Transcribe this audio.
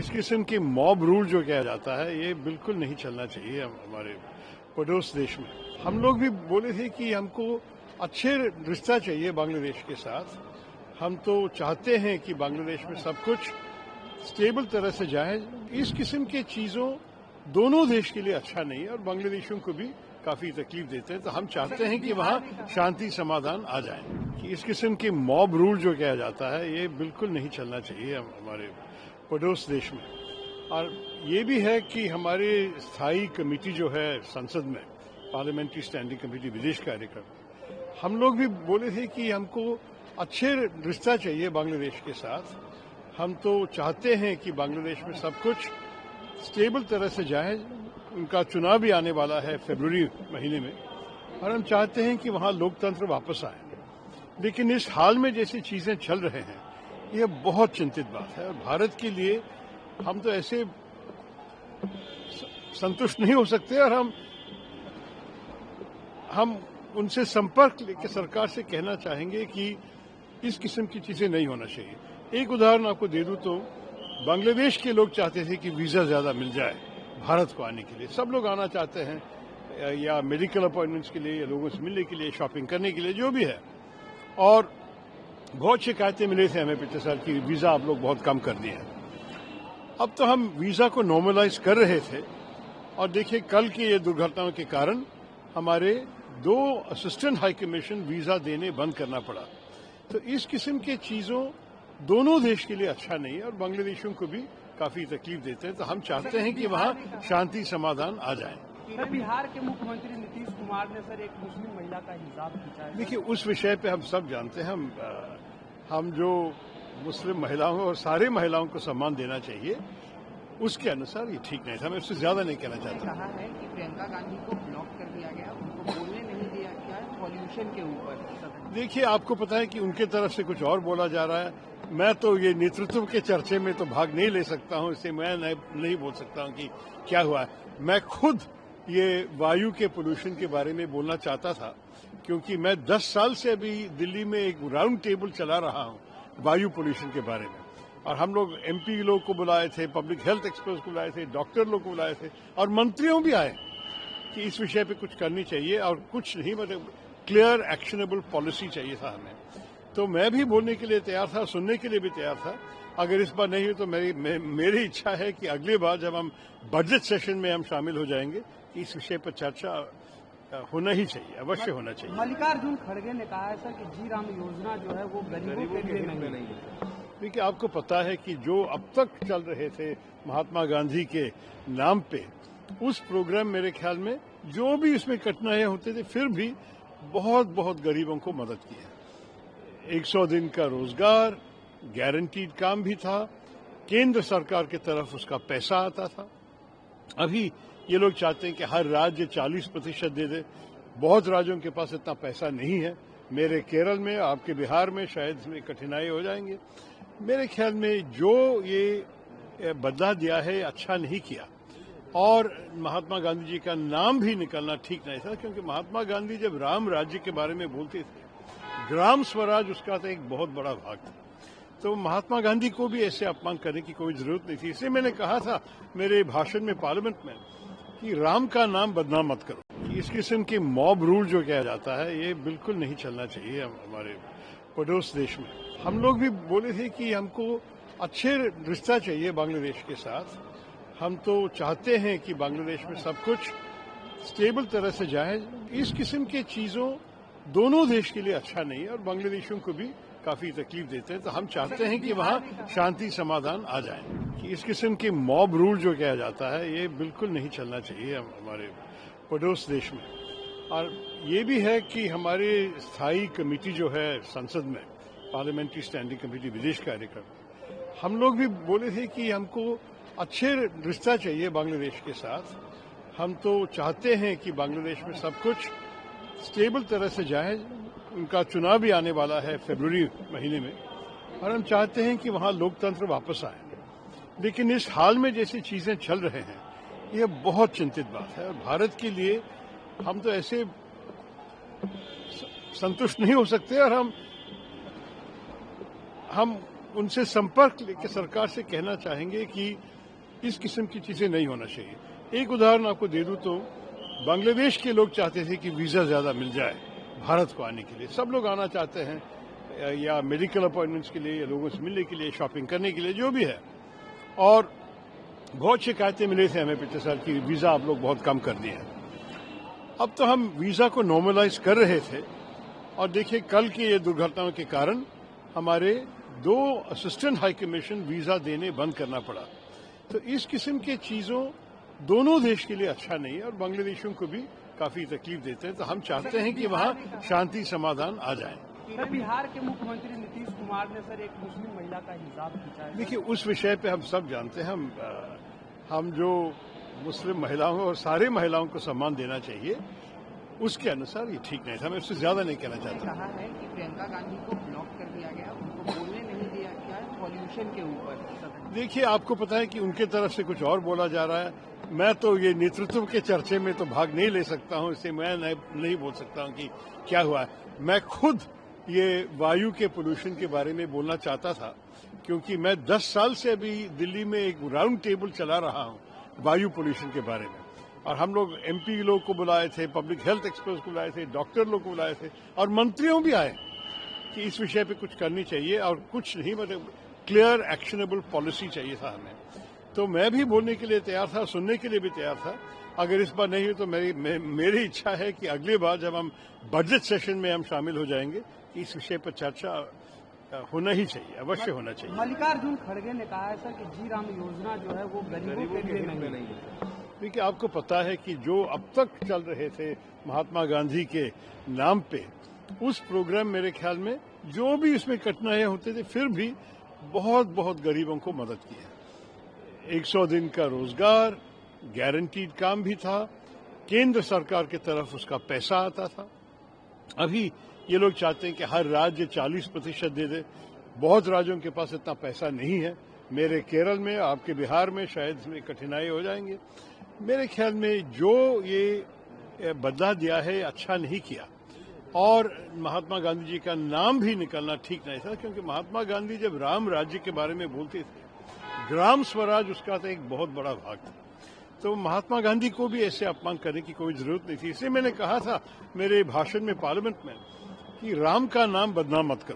इस किस्म के मॉब रूल जो किया जाता है ये बिल्कुल नहीं चलना चाहिए हमारे पड़ोस देश में। हम लोग भी बोले थे कि हमको अच्छे रिश्ता चाहिए बांग्लादेश के साथ। हम तो चाहते हैं कि बांग्लादेश में सब कुछ स्टेबल तरह से जाए। इस किस्म की चीजों दोनों देश के लिए अच्छा नहीं है और बांग्लादेशियों को भी काफी तकलीफ देते हैं। तो हम चाहते हैं कि वहाँ शांति समाधान आ जाए। कि इस किस्म के मॉब रूल जो किया जाता है ये बिल्कुल नहीं चलना चाहिए हमारे पड़ोस देश में। और ये भी है कि हमारी स्थायी कमेटी जो है संसद में, पार्लियामेंट्री स्टैंडिंग कमेटी विदेश कार्यक्रम, हम लोग भी बोले थे कि हमको अच्छे रिश्ता चाहिए बांग्लादेश के साथ। हम तो चाहते हैं कि बांग्लादेश में सब कुछ स्टेबल तरह से जाए। उनका चुनाव भी आने वाला है फरवरी महीने में और हम चाहते हैं कि वहाँ लोकतंत्र वापस आए। लेकिन इस हाल में जैसी चीजें चल रहे हैं यह बहुत चिंतित बात है और भारत के लिए हम तो ऐसे संतुष्ट नहीं हो सकते और हम उनसे संपर्क लेकर सरकार से कहना चाहेंगे कि इस किस्म की चीजें नहीं होना चाहिए। एक उदाहरण आपको दे दूं तो बांग्लादेश के लोग चाहते थे कि वीजा ज्यादा मिल जाए भारत को आने के लिए। सब लोग आना चाहते हैं या मेडिकल अपॉइंटमेंट्स के लिए या लोगों से मिलने के लिए, शॉपिंग करने के लिए, जो भी है। और बहुत शिकायतें मिली थी हमें पिछले साल की वीजा आप लोग बहुत कम कर दिए हैं। अब तो हम वीजा को नॉर्मलाइज कर रहे थे और देखिए कल की ये दुर्घटनाओं के कारण हमारे 2 असिस्टेंट हाई कमीशन वीजा देने बंद करना पड़ा। तो इस किस्म की चीजों दोनों देश के लिए अच्छा नहीं है और बांग्लादेशियों को भी काफी तकलीफ देते हैं। तो हम चाहते हैं कि वहाँ शांति समाधान आ जाए। सर, बिहार के मुख्यमंत्री नीतीश कुमार ने सर एक मुस्लिम महिला का हिजाब खींचा है। देखिए उस विषय पे हम सब जानते हैं। हम जो मुस्लिम महिलाओं और सारे महिलाओं को सम्मान देना चाहिए उसके अनुसार ये ठीक नहीं था। मैं उससे ज्यादा नहीं कहना चाहता। कहा है कि प्रियंका गांधी को ब्लॉक कर दिया गया, उनको बोलने नहीं दिया गया पॉल्यूशन के ऊपर। देखिए आपको पता है कि उनके तरफ से कुछ और बोला जा रहा है। मैं तो ये नेतृत्व के चर्चे में तो भाग नहीं ले सकता हूं, इससे मैं नहीं बोल सकता हूं कि क्या हुआ है। मैं खुद ये वायु के पोल्यूशन के बारे में बोलना चाहता था क्योंकि मैं 10 साल से अभी दिल्ली में एक राउंड टेबल चला रहा हूं वायु पोल्यूशन के बारे में। और हम लोग एमपी लोग को बुलाए थे, पब्लिक हेल्थ एक्सपर्ट्स को बुलाए थे, डॉक्टर लोग को बुलाए थे और मंत्रियों भी आए कि इस विषय पे कुछ करनी चाहिए और कुछ नहीं, मतलब क्लियर एक्शनेबल पॉलिसी चाहिए था हमें। तो मैं भी बोलने के लिए तैयार था, सुनने के लिए भी तैयार था। अगर इस बार नहीं हुई तो मेरी इच्छा है कि अगली बार जब हम बजट सेशन में हम शामिल हो जाएंगे इस विषय पर चर्चा होना ही चाहिए, अवश्य होना चाहिए। मल्लिकार्जुन खड़गे ने कहा है सर कि जी राम योजना जो है वो गरीबों के लिए नहीं है। देखिए आपको पता है कि जो अब तक चल रहे थे महात्मा गांधी के नाम पे उस प्रोग्राम, मेरे ख्याल में जो भी इसमें कठिनाइयां होते थे फिर भी बहुत गरीबों को मदद की है। 100 दिन का रोजगार, गारंटीड काम भी था, केंद्र सरकार की तरफ उसका पैसा आता था। अभी ये लोग चाहते हैं कि हर राज्य 40% दे दे। बहुत राज्यों के पास इतना पैसा नहीं है। मेरे केरल में, आपके बिहार में शायद इसमें कठिनाई हो जाएंगे। मेरे ख्याल में जो ये बदला दिया है अच्छा नहीं किया और महात्मा गांधी जी का नाम भी निकलना ठीक नहीं था क्योंकि महात्मा गांधी जब राम राज्य के बारे में बोलते थे, ग्राम स्वराज उसका तो एक बहुत बड़ा भाग था। तो महात्मा गांधी को भी ऐसे अपमान करने की कोई जरूरत नहीं थी। इसलिए मैंने कहा था मेरे भाषण में पार्लियामेंट में कि राम का नाम बदनाम मत करो। इस किस्म के मॉब रूल जो किया जाता है ये बिल्कुल नहीं चलना चाहिए हमारे पड़ोस देश में। हम लोग भी बोले थे कि हमको अच्छे रिश्ता चाहिए बांग्लादेश के साथ। हम तो चाहते हैं कि बांग्लादेश में सब कुछ स्टेबल तरह से जाए। इस किस्म की चीजों दोनों देश के लिए अच्छा नहीं है और बांग्लादेशियों को भी काफी तकलीफ देते हैं। तो हम चाहते हैं कि वहाँ शांति समाधान आ जाए। कि इस किस्म के मॉब रूल जो किया जाता है ये बिल्कुल नहीं चलना चाहिए हमारे पड़ोस देश में। और ये भी है कि हमारी स्थायी कमेटी जो है संसद में, पार्लियामेंट्री स्टैंडिंग कमेटी विदेश कार्यक्रम, हम लोग भी बोले थे कि हमको अच्छे रिश्ता चाहिए बांग्लादेश के साथ। हम तो चाहते हैं कि बांग्लादेश में सब कुछ स्टेबल तरह से जाए। उनका चुनाव भी आने वाला है फरवरी महीने में और हम चाहते हैं कि वहाँ लोकतंत्र वापस आए। लेकिन इस हाल में जैसी चीजें चल रहे हैं यह बहुत चिंतित बात है और भारत के लिए हम तो ऐसे संतुष्ट नहीं हो सकते और हम उनसे संपर्क लेकर सरकार से कहना चाहेंगे कि इस किस्म की चीजें नहीं होना चाहिए। एक उदाहरण आपको दे दूं तो बांग्लादेश के लोग चाहते थे कि वीजा ज्यादा मिल जाए भारत को आने के लिए। सब लोग आना चाहते हैं या मेडिकल अपॉइंटमेंट्स के लिए या लोगों से मिलने के लिए, शॉपिंग करने के लिए, जो भी है। और बहुत शिकायतें मिली थी हमें पिछले साल की वीजा आप लोग बहुत कम कर दिए हैं। अब तो हम वीजा को नॉर्मलाइज कर रहे थे और देखिए कल की ये दुर्घटनाओं के कारण हमारे 2 असिस्टेंट हाई कमीशन वीजा देने बंद करना पड़ा। तो इस किस्म की चीजों दोनों देश के लिए अच्छा नहीं है और बांग्लादेशियों को भी काफी तकलीफ देते हैं। तो हम चाहते हैं कि वहां शांति समाधान आ जाए। सर, बिहार के मुख्यमंत्री नीतीश कुमार ने सर एक मुस्लिम महिला का हिजाब खींचा है। देखिए उस विषय पे हम सब जानते हैं। हम जो मुस्लिम महिलाओं और सारे महिलाओं को सम्मान देना चाहिए उसके अनुसार ये ठीक नहीं था। मैं उससे ज्यादा नहीं कहना चाहता। कहा है कि प्रियंका गांधी को ब्लॉक कर दिया गया, उनको बोलने नहीं दिया गया पॉल्यूशन के ऊपर। देखिए आपको पता है कि उनके तरफ से कुछ और बोला जा रहा है। मैं तो ये नेतृत्व के चर्चे में तो भाग नहीं ले सकता हूं, इससे मैं नहीं बोल सकता हूं कि क्या हुआ है। मैं खुद ये वायु के पोल्यूशन के बारे में बोलना चाहता था क्योंकि मैं 10 साल से अभी दिल्ली में एक राउंड टेबल चला रहा हूं वायु पोल्यूशन के बारे में। और हम लोग एमपी लोग को बुलाए थे, पब्लिक हेल्थ एक्सपर्ट्स को बुलाए थे, डॉक्टर लोग को बुलाए थे और मंत्रियों भी आए कि इस विषय पे कुछ करनी चाहिए और कुछ नहीं, मतलब क्लियर एक्शनेबल पॉलिसी चाहिए था हमें। तो मैं भी बोलने के लिए तैयार था, सुनने के लिए भी तैयार था। अगर इस बार नहीं हुई तो मेरी इच्छा है कि अगली बार जब हम बजट सेशन में हम शामिल हो जाएंगे इस विषय पर चर्चा होना ही चाहिए, अवश्य होना चाहिए। मल्लिकार्जुन खड़गे ने कहा है सर कि जी राम योजना जो है वो गरीबों के लिए नहीं है। देखिए आपको पता है कि जो अब तक चल रहे थे महात्मा गांधी के नाम पे उस प्रोग्राम, मेरे ख्याल में जो भी इसमें कठिनाइयां होते थे फिर भी बहुत बहुत गरीबों को मदद की है। 100 दिन का रोजगार, गारंटीड काम भी था, केंद्र सरकार की तरफ उसका पैसा आता था। अभी ये लोग चाहते हैं कि हर राज्य 40% दे दे। बहुत राज्यों के पास इतना पैसा नहीं है। मेरे केरल में, आपके बिहार में शायद इसमें कठिनाई हो जाएंगे। मेरे ख्याल में जो ये बदला दिया है अच्छा नहीं किया और महात्मा गांधी जी का नाम भी निकलना ठीक नहीं था क्योंकि महात्मा गांधी जब राम राज्य के बारे में बोलते थे, ग्राम स्वराज उसका तो एक बहुत बड़ा भाग था। तो महात्मा गांधी को भी ऐसे अपमान करने की कोई जरूरत नहीं थी। इसलिए मैंने कहा था मेरे भाषण में पार्लियामेंट में कि राम का नाम बदनाम मत करो।